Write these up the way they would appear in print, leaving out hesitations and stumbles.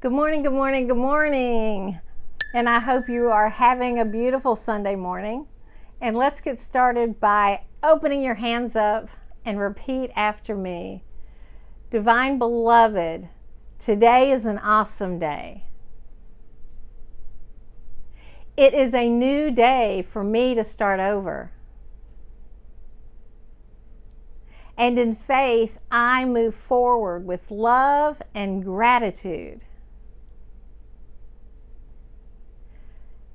Good morning, good morning, good morning. And I hope you are having a beautiful Sunday morning. And let's get started by opening your hands up and repeat after me. Divine Beloved, today is an awesome day. It is a new day for me to start over. And in faith, I move forward with love and gratitude,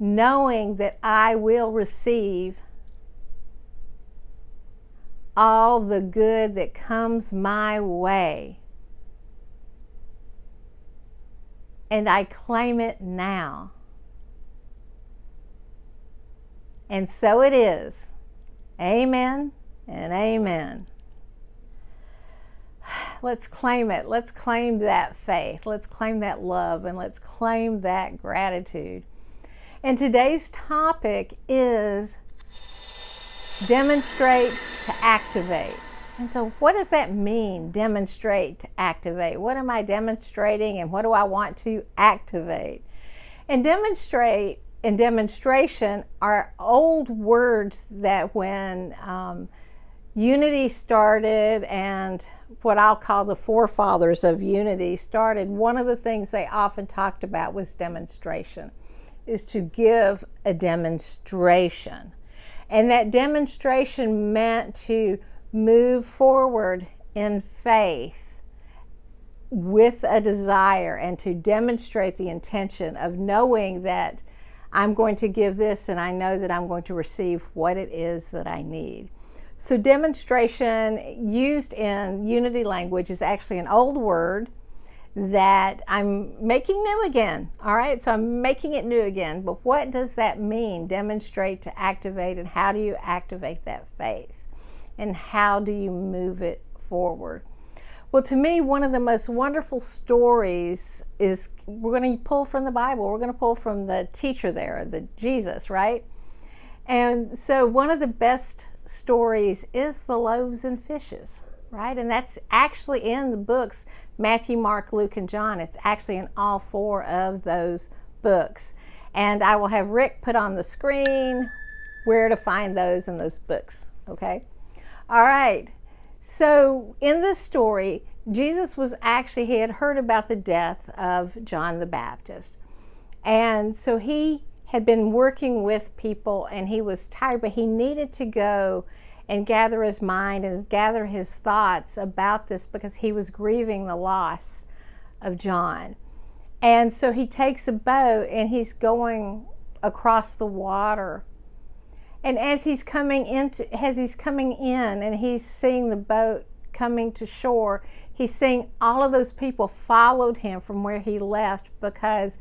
knowing that I will receive all the good that comes my way. And I claim it now. And so it is. Amen and amen. Let's claim it. Let's claim that faith. Let's claim that love, and let's claim that gratitude. And today's topic is demonstrate to activate. And so what does that mean, demonstrate to activate? What am I demonstrating, and what do I want to activate? And demonstrate and demonstration are old words that when unity started, and what I'll call the forefathers of unity started, one of the things they often talked about was demonstration, is to give a demonstration. And that demonstration meant to move forward in faith with a desire, and to demonstrate the intention of knowing that I'm going to give this, and I know that I'm going to receive what it is that I need. So demonstration, used in unity language, is actually an old word that I'm making new again. All right, so I'm making it new again. But what does that mean? Demonstrate to activate, and how do you activate that faith? And how do you move it forward? Well, to me, one of the most wonderful stories is, we're going to pull from the Bible. We're going to pull from the teacher there, the Jesus, right? And so one of the best stories is the loaves and fishes, right? And that's actually in the books Matthew, Mark, Luke, and John. It's actually in all four of those books. And I will have Rick put on the screen where to find those in those books, okay? All right. So in this story, Jesus he had heard about the death of John the Baptist. And so he had been working with people, and he was tired, but he needed to go and gather his mind and gather his thoughts about this, because he was grieving the loss of John. And so he takes a boat, and he's going across the water. And as he's coming in and he's seeing the boat coming to shore, he's seeing all of those people followed him from where he left, because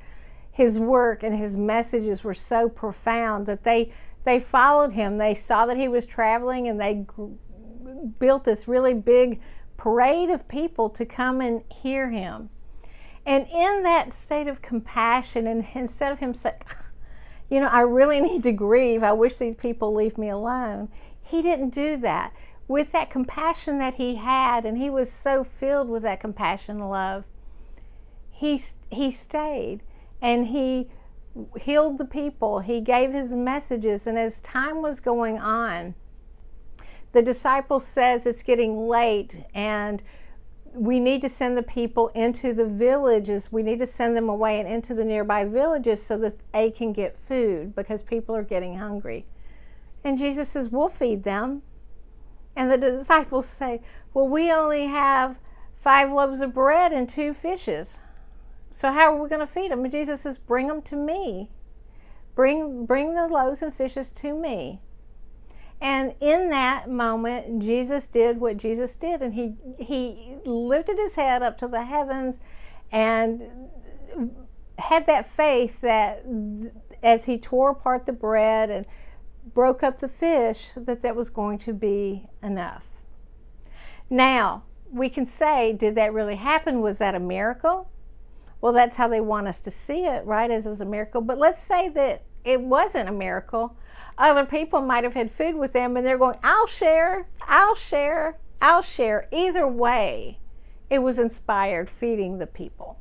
his work and his messages were so profound that they followed him. They saw that he was traveling, and they built this really big parade of people to come and hear him. And in that state of compassion, and instead of him saying, I really need to grieve, I wish these people leave me alone, he didn't do that. With that compassion that he had, and he was so filled with that compassion and love, he stayed, and he healed the people. He gave his messages. And as time was going on, the disciples says it's getting late, and we need to send the people into the villages. We need to send them away and into the nearby villages so that they can get food, because people are getting hungry. And Jesus says, we'll feed them. And the disciples say, well, we only have 5 loaves of bread and 2 fishes. So how are we going to feed them? And Jesus says, bring them to me. Bring the loaves and fishes to me. And in that moment, Jesus did what Jesus did. And he lifted his head up to the heavens and had that faith that as he tore apart the bread and broke up the fish, that was going to be enough. Now, we can say, did that really happen? Was that a miracle? Well, that's how they want us to see it, right, as a miracle. But let's say that it wasn't a miracle. Other people might have had food with them, and they're going, I'll share. Either way, it was inspired feeding the people.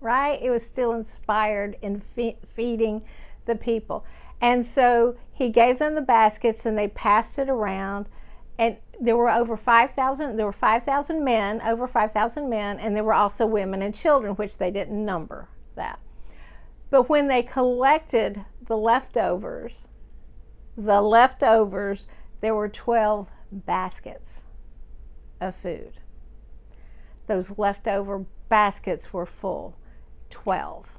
right? It was still inspired in feeding the people. And so he gave them the baskets and they passed it around. And there were over 5,000, there were 5,000 men, over 5,000 men, and there were also women and children, which they didn't number that. But when they collected the leftovers, there were 12 baskets of food. Those leftover baskets were full, 12.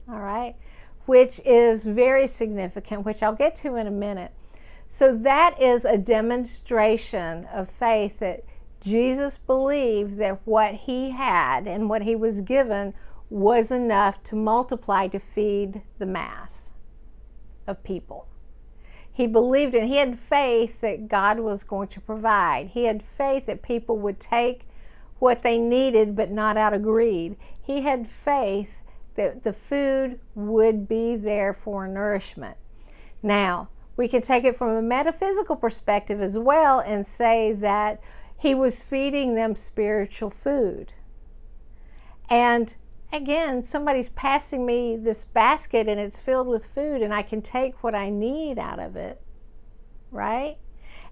All right, which is very significant, which I'll get to in a minute. So that is a demonstration of faith that Jesus believed that what he had and what he was given was enough to multiply to feed the mass of people. He believed and he had faith that God was going to provide. He had faith that people would take what they needed but not out of greed. He had faith that the food would be there for nourishment. Now, we can take it from a metaphysical perspective as well and say that he was feeding them spiritual food. And again, somebody's passing me this basket and it's filled with food and I can take what I need out of it, right?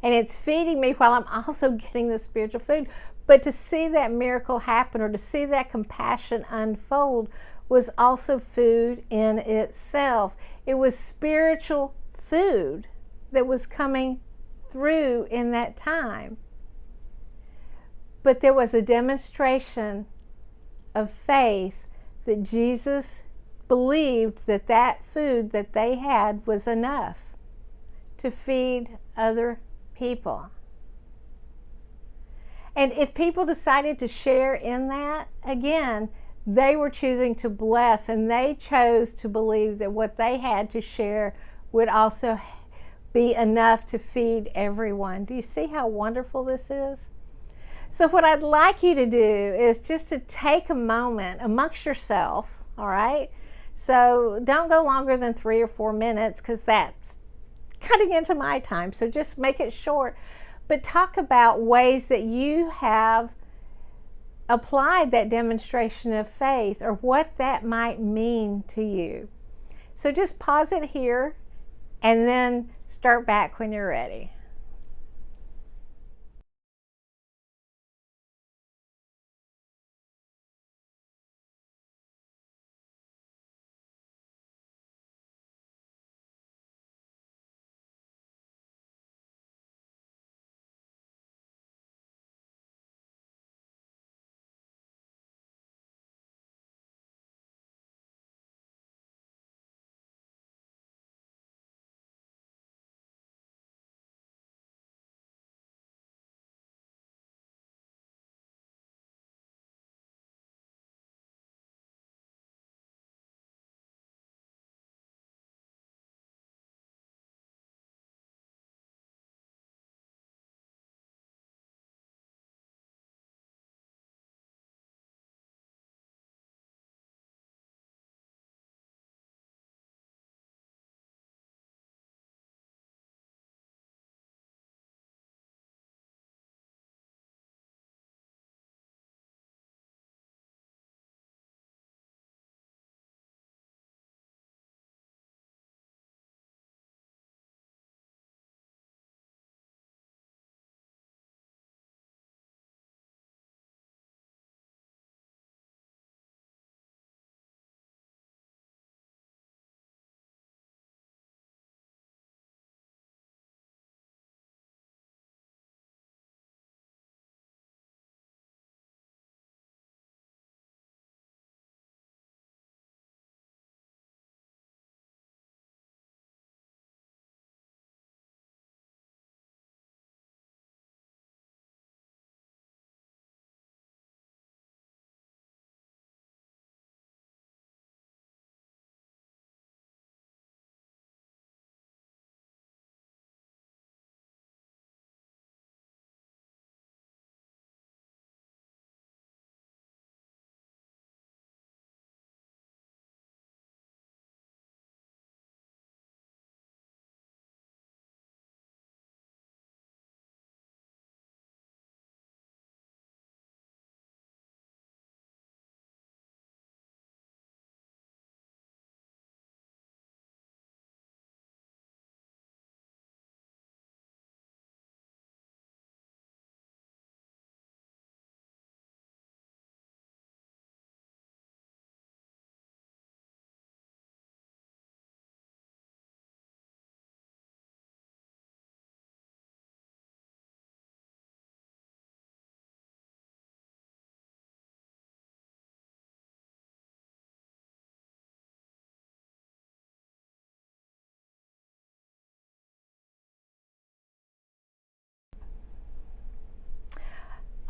And it's feeding me while I'm also getting the spiritual food. But to see that miracle happen or to see that compassion unfold was also food in itself. It was spiritual food that was coming through in that time. But there was a demonstration of faith that Jesus believed that that food that they had was enough to feed other people. And if people decided to share in that, again, they were choosing to bless, and they chose to believe that what they had to share would also be enough to feed everyone. Do you see how wonderful this is? So what I'd like you to do is just to take a moment amongst yourself, all right? So don't go longer than 3 or 4 minutes because that's cutting into my time. So just make it short. But talk about ways that you have applied that demonstration of faith or what that might mean to you. So just pause it here and then start back when you're ready.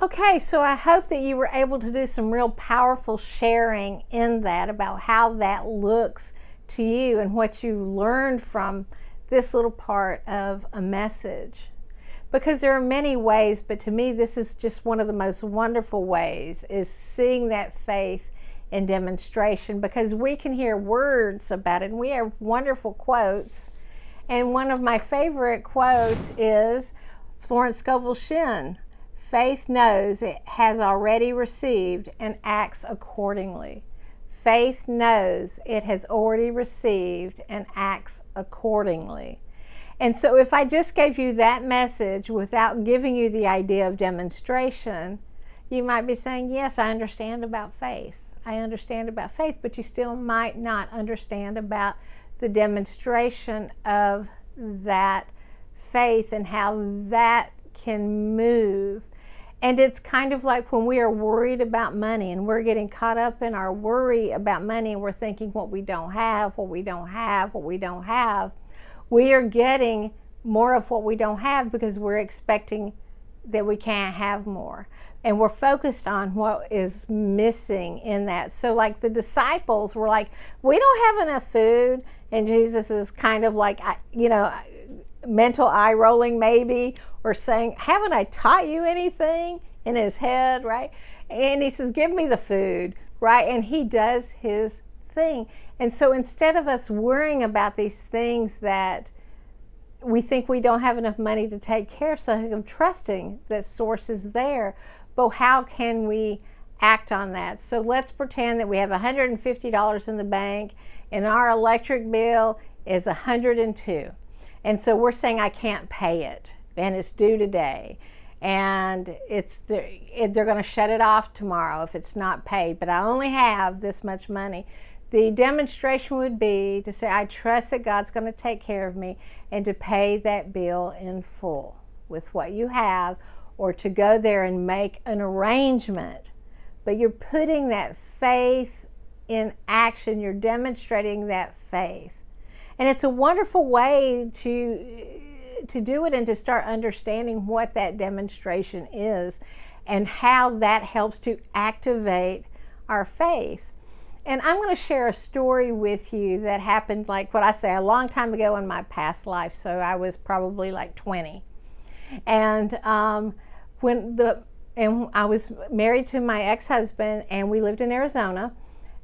Okay, so I hope that you were able to do some real powerful sharing in that about how that looks to you and what you learned from this little part of a message. Because there are many ways, but to me this is just one of the most wonderful ways, is seeing that faith in demonstration, because we can hear words about it and we have wonderful quotes. And one of my favorite quotes is Florence Scovel Shinn: faith knows it has already received and acts accordingly. Faith knows it has already received and acts accordingly. And so if I just gave you that message without giving you the idea of demonstration, you might be saying, yes, I understand about faith. I understand about faith, but you still might not understand about the demonstration of that faith and how that can move. And it's kind of like when we are worried about money and we're getting caught up in our worry about money and we're thinking what we don't have, what we don't have, what we don't have. We are getting more of what we don't have because we're expecting that we can't have more. And we're focused on what is missing in that. So like the disciples were like, we don't have enough food. And Jesus is kind of like, mental eye rolling maybe, or saying, haven't I taught you anything, in his head, right? And he says, give me the food, right? And he does his thing. And so instead of us worrying about these things that we think we don't have enough money to take care of something, I'm trusting that source is there. But how can we act on that? So let's pretend that we have $150 in the bank and our electric bill is $102. And so we're saying I can't pay it and it's due today. And they're going to shut it off tomorrow if it's not paid, but I only have this much money. The demonstration would be to say, I trust that God's going to take care of me, and to pay that bill in full with what you have, or to go there and make an arrangement. But you're putting that faith in action. You're demonstrating that faith. And it's a wonderful way to do it and to start understanding what that demonstration is and how that helps to activate our faith. And I'm going to share a story with you that happened, like what I say, a long time ago in my past life. So I was probably like 20. And I was married to my ex-husband, and we lived in Arizona,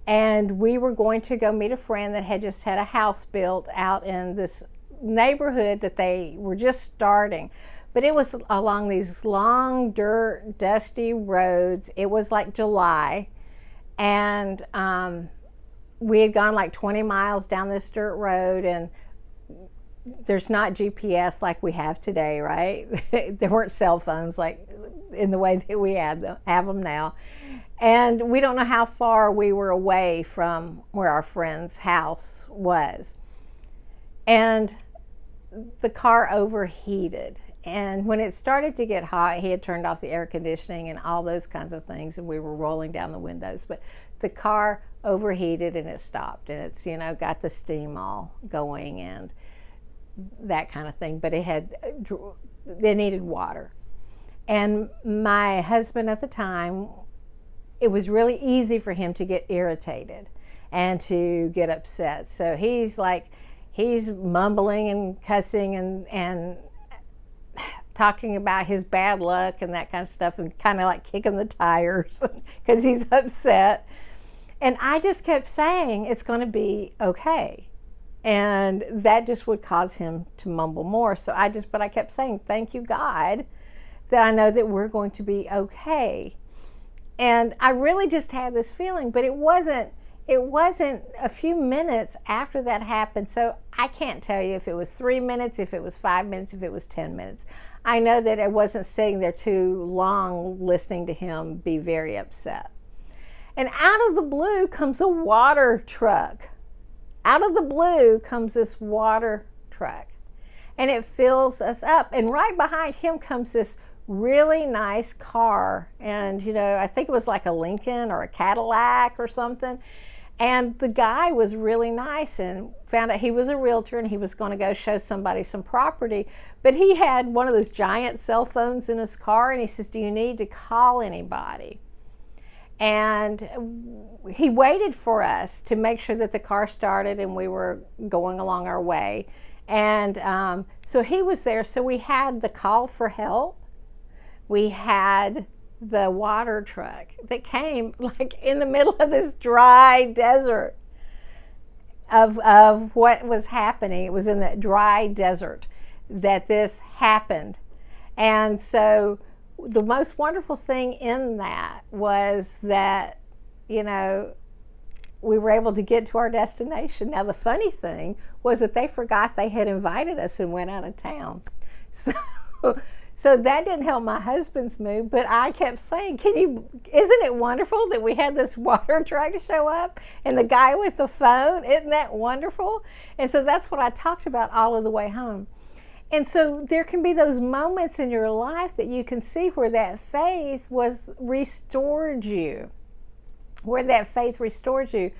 and we were going to go meet a friend that had just had a house built out in this neighborhood that they were just starting. But it was along these long, dirt, dusty roads. It was like July, and we had gone like 20 miles down this dirt road, and there's not GPS like we have today, right? There weren't cell phones like in the way that we have them now. And we don't know how far we were away from where our friend's house was. And the car overheated. And when it started to get hot, he had turned off the air conditioning and all those kinds of things, and we were rolling down the windows. But the car overheated and it stopped, and it's, got the steam all going and that kind of thing. But they needed water. And my husband at the time, it was really easy for him to get irritated and to get upset. So he's mumbling and cussing and talking about his bad luck and that kind of stuff, and kind of like kicking the tires because he's upset. And I just kept saying, it's going to be okay. And that just would cause him to mumble more. But I kept saying, thank you, God, that I know that we're going to be okay. And I really just had this feeling, but it wasn't a few minutes after that happened. So I can't tell you if it was 3 minutes, if it was 5 minutes, if it was 10 minutes. I know that I wasn't sitting there too long listening to him be very upset. And out of the blue comes a water truck. Out of the blue comes this water truck. And it fills us up. And right behind him comes this really nice car. And, I think it was like a Lincoln or a Cadillac or something. And the guy was really nice and found out he was a realtor and he was going to go show somebody some property. But he had one of those giant cell phones in his car, and he says, "Do you need to call anybody?" And he waited for us to make sure that the car started and we were going along our way. And so he was there. So we had the call for help. We had the water truck that came like in the middle of this dry desert of what was happening. It was in that dry desert that this happened. And so the most wonderful thing in that was that, you know, we were able to get to our destination. Now, the funny thing was that they forgot they had invited us and went out of town. So that didn't help my husband's mood, but I kept saying, isn't it wonderful that we had this water truck show up and the guy with the phone? Isn't that wonderful? And so that's what I talked about all of the way home. And so there can be those moments in your life that you can see where that faith was restored you, where that faith restored you.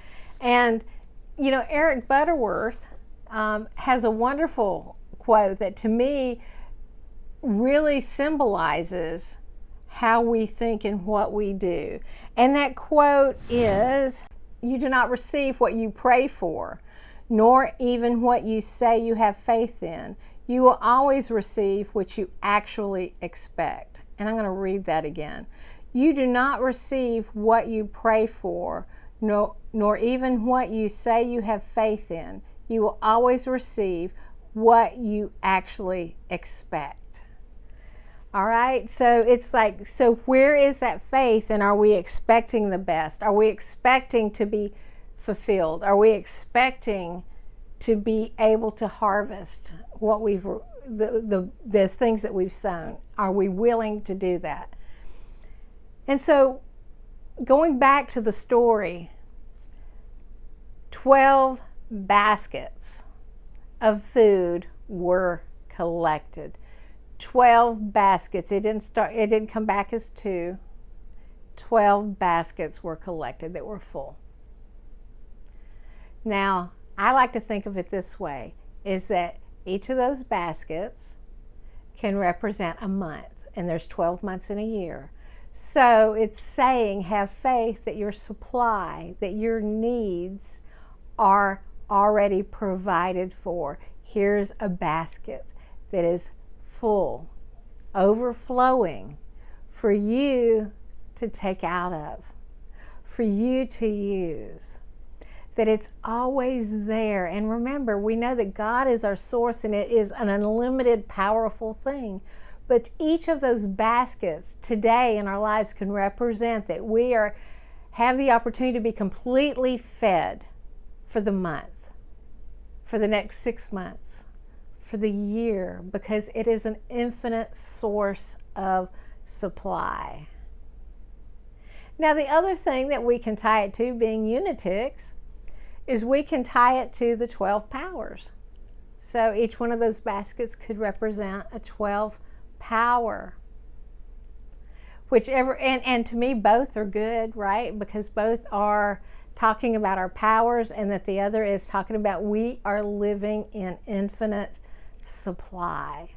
And, you know, Eric Butterworth has a wonderful quote that to me really symbolizes how we think and what we do. And that quote is, "You do not receive what you pray for, nor even what you say you have faith in. You will always receive what you actually expect." And I'm going to read that again. "You do not receive what you pray for, nor even what you say you have faith in. You will always receive what you actually expect." All right, so it's like, so where is that faith, and are we expecting the best? Are we expecting to be fulfilled? Are we expecting to be able to harvest what we've the things that we've sown? Are we willing to do that? And so going back to the story, 12 baskets of food were collected. 12 baskets. It didn't come back as 2. 12 baskets were collected that were full. Now, I like to think of it this way, is that each of those baskets can represent a month, and there's 12 months in a year. So it's saying, have faith that your supply, that your needs are already provided for. Here's a basket that is full, overflowing for you to take out of, for you to use. That it's always there. And remember, we know that God is our source and it is an unlimited, powerful thing. But each of those baskets today in our lives can represent that we have the opportunity to be completely fed for the month, for the next 6 months, for the year, because it is an infinite source of supply. Now, the other thing that we can tie it to, being unitics, is we can tie it to the 12 powers. So each one of those baskets could represent a 12 power. Whichever, and to me both are good, right? Because both are talking about our powers, and that the other is talking about we are living in infinite supply.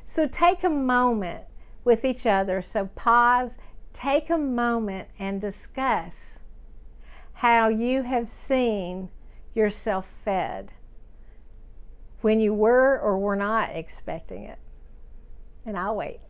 So take a moment with each other. So pause, take a moment and discuss how you have seen yourself fed when you were or were not expecting it. And I'll wait.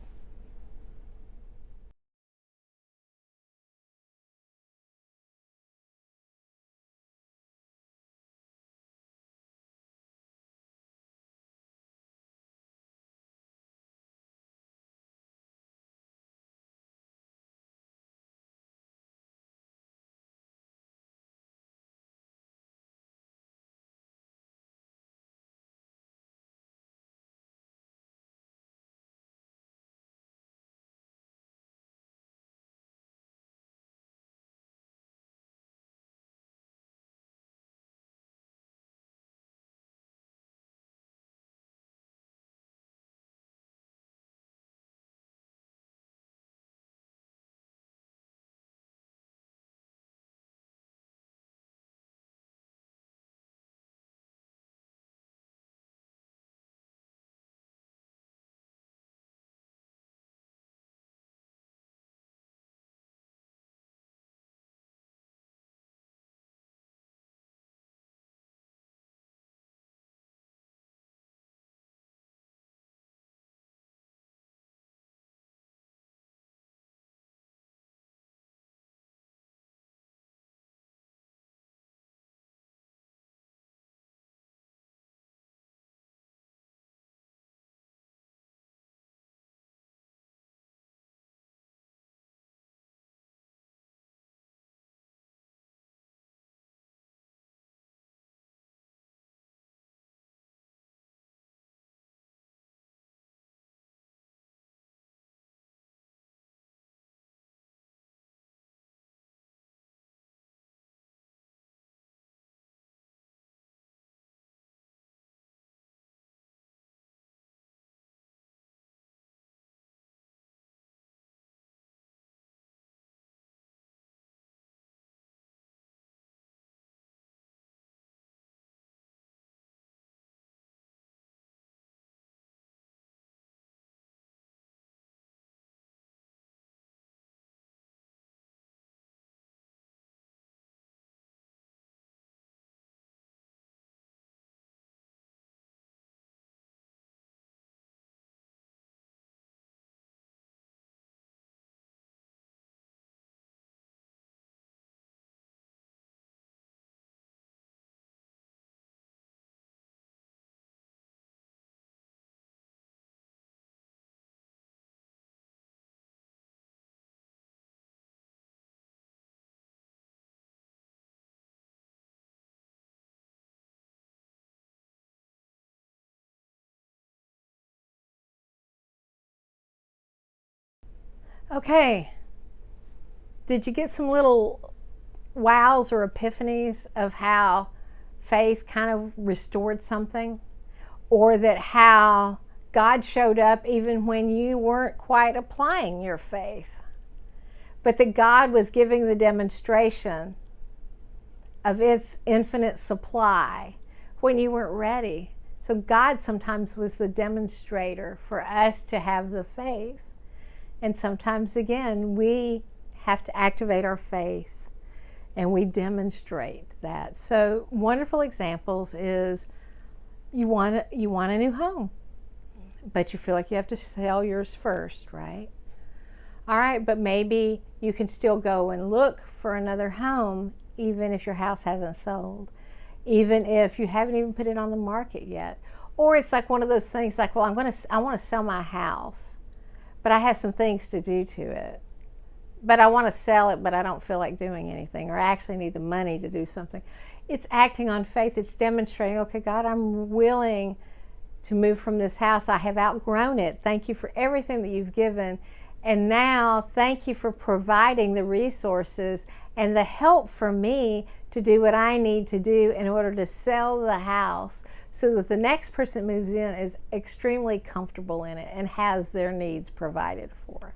Okay, did you get some little wows or epiphanies of how faith kind of restored something? Or that how God showed up even when you weren't quite applying your faith, but that God was giving the demonstration of its infinite supply when you weren't ready. So God sometimes was the demonstrator for us to have the faith. And sometimes, again, we have to activate our faith and we demonstrate that. So wonderful examples is you want a new home, but you feel like you have to sell yours first, right? All right, but maybe you can still go and look for another home even if your house hasn't sold, even if you haven't even put it on the market yet. Or it's like one of those things like, well, I want to sell my house, but I have some things to do to it. But I want to sell it, but I don't feel like doing anything, or I actually need the money to do something. It's acting on faith. It's demonstrating, okay, God, I'm willing to move from this house. I have outgrown it. Thank you for everything that you've given. And now, thank you for providing the resources and the help for me to do what I need to do in order to sell the house so that the next person that moves in is extremely comfortable in it and has their needs provided for.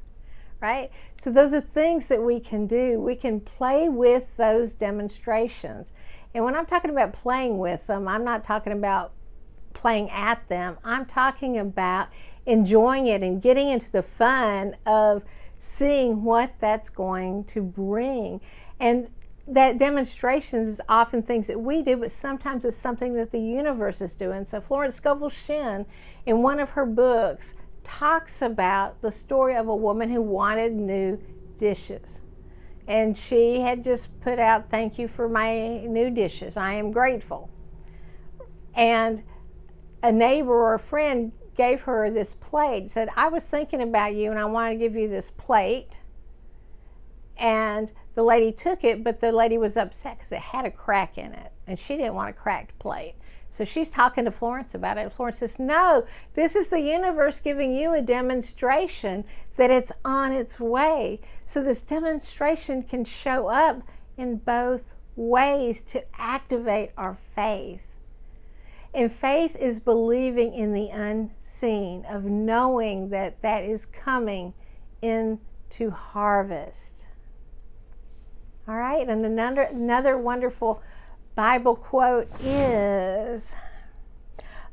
Right? So those are things that we can do. We can play with those demonstrations. And when I'm talking about playing with them, I'm not talking about playing at them. I'm talking about enjoying it and getting into the fun of seeing what that's going to bring. And that demonstrations is often things that we do, but sometimes it's something that the universe is doing. So Florence Scovel Shinn, in one of her books, talks about the story of a woman who wanted new dishes. And she had just put out, thank you for my new dishes. I am grateful. And a neighbor or a friend gave her this plate, said, I was thinking about you and I want to give you this plate. And the lady took it, but the lady was upset because it had a crack in it. And she didn't want a cracked plate. So she's talking to Florence about it. Florence says, no, this is the universe giving you a demonstration that it's on its way. So this demonstration can show up in both ways to activate our faith. And faith is believing in the unseen, of knowing that that is coming into harvest. All right, and another wonderful Bible quote is,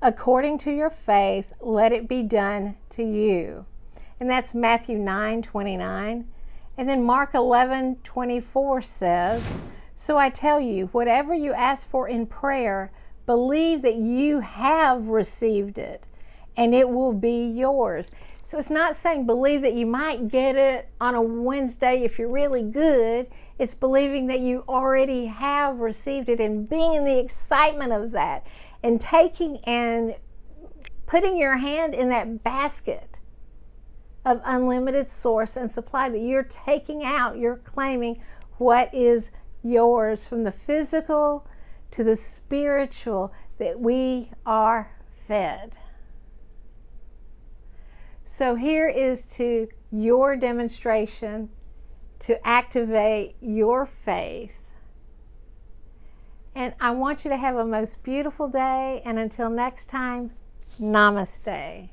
according to your faith, let it be done to you. And that's Matthew 9:29. And then Mark 11:24 says, so I tell you, whatever you ask for in prayer, believe that you have received it and it will be yours. So it's not saying believe that you might get it on a Wednesday if you're really good. It's believing that you already have received it and being in the excitement of that and taking and putting your hand in that basket of unlimited source and supply that you're taking out. You're claiming what is yours, from the physical to the spiritual, that we are fed. So here is to your demonstration to activate your faith. And I want you to have a most beautiful day. And until next time, namaste.